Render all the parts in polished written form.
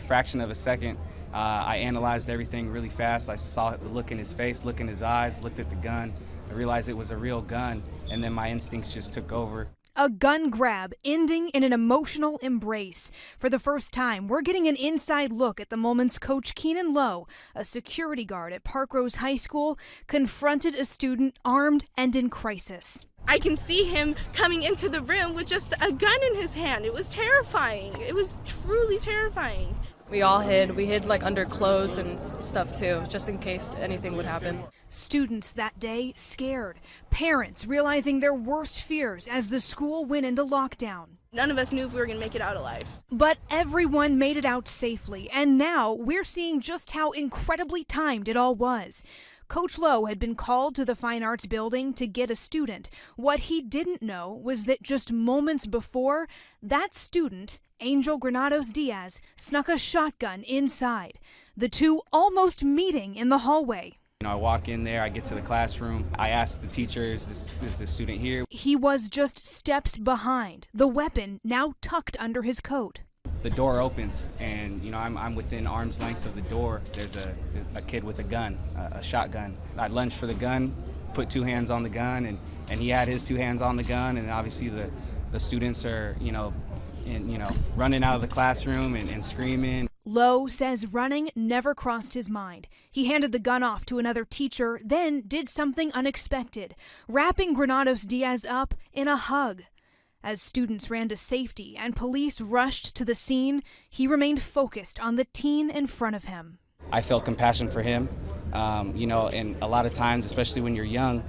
fraction of a second, I analyzed everything really fast. I saw the look in his face, look in his eyes, looked at the gun. I realized it was a real gun, and then my instincts just took over. A gun grab ending in an emotional embrace. For the first time, we're getting an inside look at the moments Coach Keenan Lowe, a security guard at Parkrose High School, confronted a student armed and in crisis. I can see him coming into the room with just a gun in his hand. It was terrifying. It was truly terrifying. We all hid. We hid like under clothes and stuff too, just in case anything would happen. Students that day scared. Parents realizing their worst fears as the school went into lockdown. None of us knew if we were going to make it out alive. But everyone made it out safely, and now we're seeing just how incredibly timed it all was. Coach Lowe had been called to the Fine Arts building to get a student. What he didn't know was that just moments before, that student, Angel Granados Diaz, snuck a shotgun inside. The two almost meeting in the hallway. I walk in there, I get to the classroom, I ask the teacher, is the student here? He was just steps behind, the weapon now tucked under his coat. The door opens, and I'm within arm's length of the door. There's a kid with a gun, a shotgun. I lunged for the gun, put two hands on the gun, and he had his two hands on the gun, and obviously the students are running out of the classroom and screaming. Lowe says running never crossed his mind. He handed the gun off to another teacher, then did something unexpected, wrapping Granados Diaz up in a hug. As students ran to safety and police rushed to the scene, he remained focused on the teen in front of him. I felt compassion for him, and a lot of times, especially when you're young,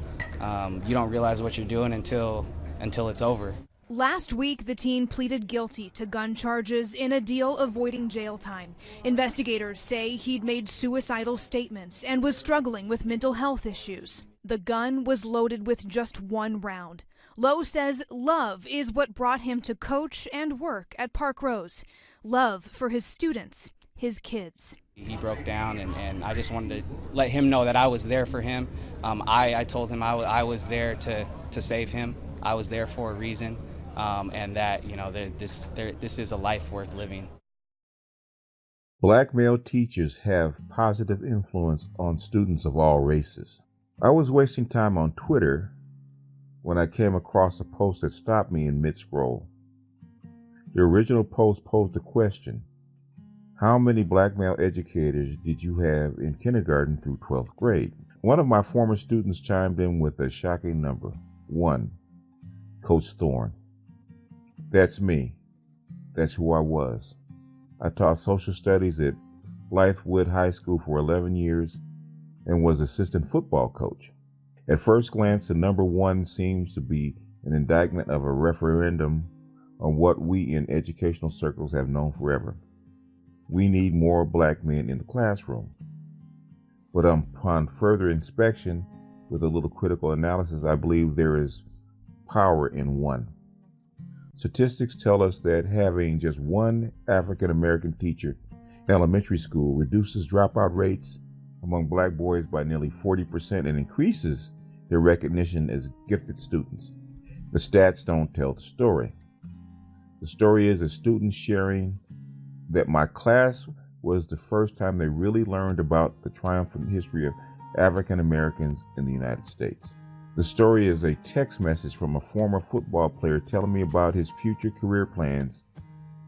you don't realize what you're doing until it's over. Last week, the teen pleaded guilty to gun charges in a deal avoiding jail time. Investigators say he'd made suicidal statements and was struggling with mental health issues. The gun was loaded with just one round. Lowe says love is what brought him to coach and work at Parkrose. Love for his students, his kids. He broke down, and I just wanted to let him know that I was there for him. I told him I was there to save him. I was there for a reason. And that, this is a life worth living. Black male teachers have positive influence on students of all races. I was wasting time on Twitter when I came across a post that stopped me in mid-scroll. The original post posed a question: how many black male educators did you have in kindergarten through 12th grade? One of my former students chimed in with a shocking number: 1. Coach Thorne. That's me. That's who I was. I taught social studies at Blythewood High School for 11 years and was assistant football coach. At first glance, the number 1 seems to be an indictment of a referendum on what we in educational circles have known forever. We need more black men in the classroom. But upon further inspection, with a little critical analysis, I believe there is power in 1. Statistics tell us that having just one African American teacher in elementary school reduces dropout rates among black boys by nearly 40% and increases their recognition as gifted students. The stats don't tell the story. The story is a student sharing that my class was the first time they really learned about the triumphant history of African Americans in the United States. The story is a text message from a former football player telling me about his future career plans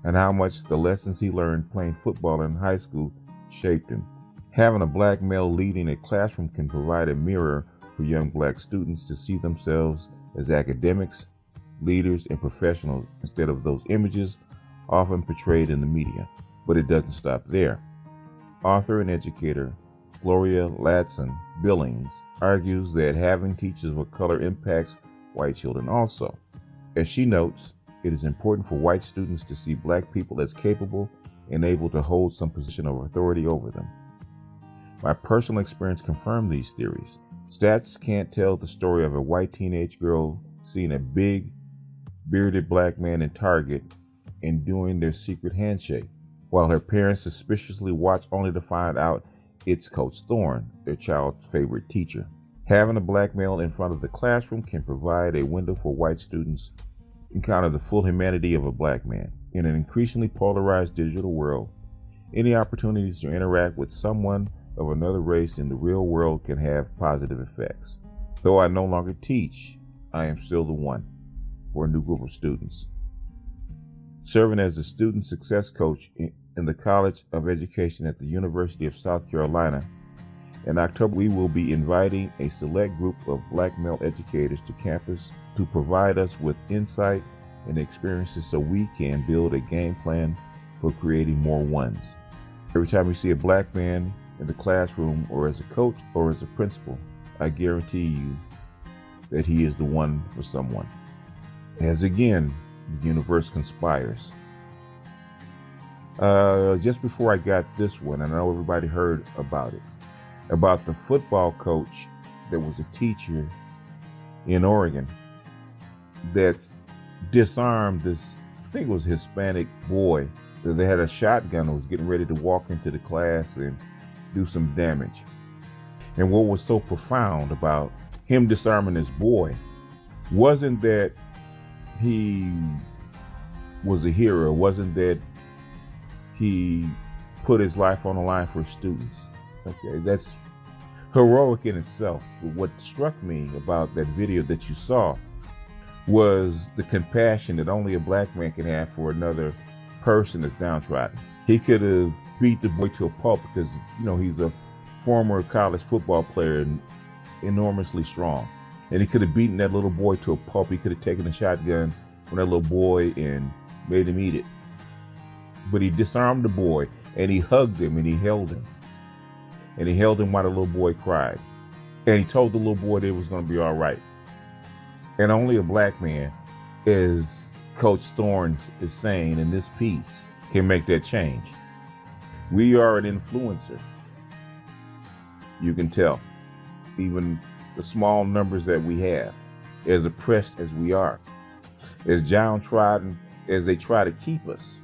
and how much the lessons he learned playing football in high school shaped him. Having a black male leading a classroom can provide a mirror for young black students to see themselves as academics, leaders, and professionals instead of those images often portrayed in the media. But it doesn't stop there. Author and educator Gloria Ladson Billings argues that having teachers of color impacts white children also. As she notes, it is important for white students to see black people as capable and able to hold some position of authority over them. My personal experience confirmed these theories. Stats can't tell the story of a white teenage girl seeing a big, bearded black man in Target and doing their secret handshake, while her parents suspiciously watch only to find out it's Coach Thorne, their child's favorite teacher. Having a black male in front of the classroom can provide a window for white students to encounter the full humanity of a black man. In an increasingly polarized digital world, Any opportunities to interact with someone of another race in the real world can have positive effects. Though I no longer teach, I am still the one for a new group of students. Serving as the student success coach in the College of Education at the University of South Carolina, in October we will be inviting a select group of Black male educators to campus to provide us with insight and experiences so we can build a game plan for creating more ones. Every time you see a Black man in the classroom or as a coach or as a principal, I guarantee you that he is the one for someone. As again, the universe conspires. Just before I got this one, and I know everybody heard about it, about the football coach that was a teacher in Oregon that disarmed this, I think it was a Hispanic boy, that they had a shotgun and was getting ready to walk into the class and do some damage. And what was so profound about him disarming this boy wasn't that he was a hero, wasn't that he put his life on the line for his students. Okay, that's heroic in itself. But what struck me about that video that you saw was the compassion that only a Black man can have for another person that's downtrodden. He could have beat the boy to a pulp because, you know, he's a former college football player and enormously strong. And he could have beaten that little boy to a pulp. He could have taken a shotgun from that little boy and made him eat it. But he disarmed the boy and he hugged him and he held him. And he held him while the little boy cried. And he told the little boy that it was going to be all right. And only a Black man, as Coach Thorne is saying in this piece, can make that change. We are an influencer. You can tell. Even the small numbers that we have, as oppressed as we are, as downtrodden as they try to keep us.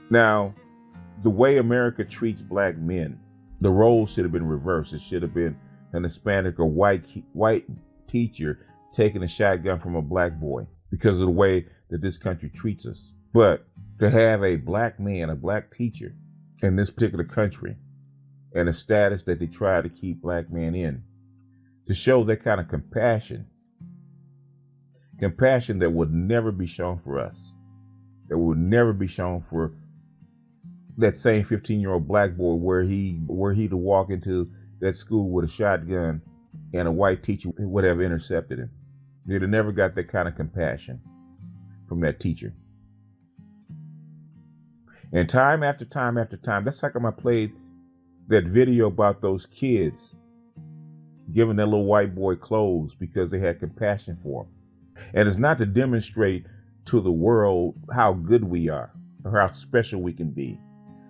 Now, the way America treats Black men, the roles should have been reversed. It should have been an Hispanic or white teacher taking a shotgun from a Black boy because of the way that this country treats us. But to have a Black man, a Black teacher in this particular country, and a status that they try to keep Black men in, to show that kind of compassion that would never be shown for us, that would never be shown for that same 15-year-old Black boy were he to walk into that school with a shotgun and a white teacher would have intercepted him. They'd have never got that kind of compassion from that teacher. And time after time after time, that's how come I played that video about those kids giving that little white boy clothes because they had compassion for him. And it's not to demonstrate to the world how good we are or how special we can be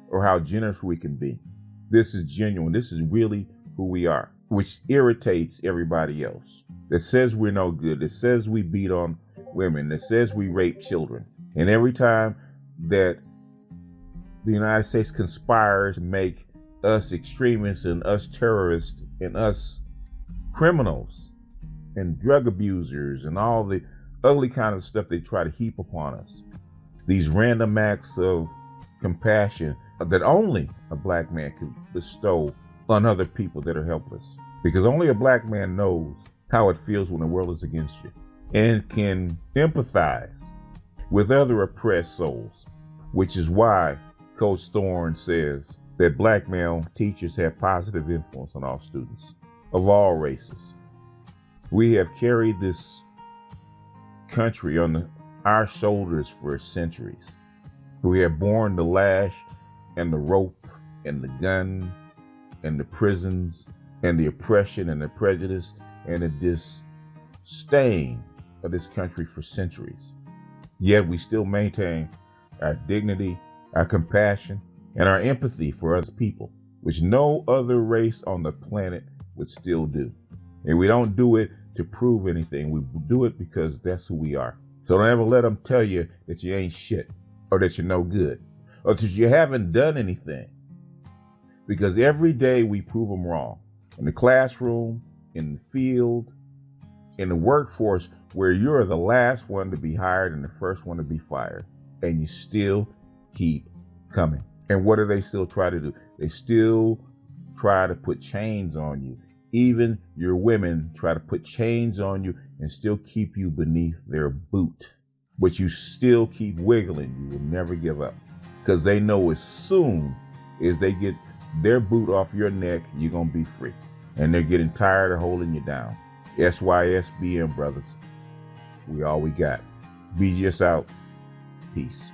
or how generous we can be. This is genuine. This is really who we are, which irritates everybody else. That says we're no good. That says we beat on women. That says we rape children. And every time that the United States conspires to make us extremists and us terrorists and us criminals and drug abusers and all the ugly kind of stuff they try to heap upon us, these random acts of compassion that only a Black man can bestow on other people that are helpless. Because only a Black man knows how it feels when the world is against you and can empathize with other oppressed souls, which is why Coach Thorne says that Black male teachers have positive influence on all students of all races. We have carried this country on our shoulders for centuries. We have borne the lash and the rope and the gun and the prisons and the oppression and the prejudice and the disdain of this country for centuries. Yet we still maintain our dignity, our compassion, and our empathy for other people, which no other race on the planet would still do. And we don't do it to prove anything. We do it because that's who we are. So don't ever let them tell you that you ain't shit or that you're no good or that you haven't done anything. Because every day we prove them wrong. In the classroom, in the field, in the workforce, where you're the last one to be hired and the first one to be fired. And you still keep coming. And what do they still try to do? They still try to put chains on you. Even your women try to put chains on you and still keep you beneath their boot. But you still keep wiggling. You will never give up. Because they know as soon as they get their boot off your neck, you're going to be free. And they're getting tired of holding you down. SYSBM, brothers. We all we got. BGS out. Peace.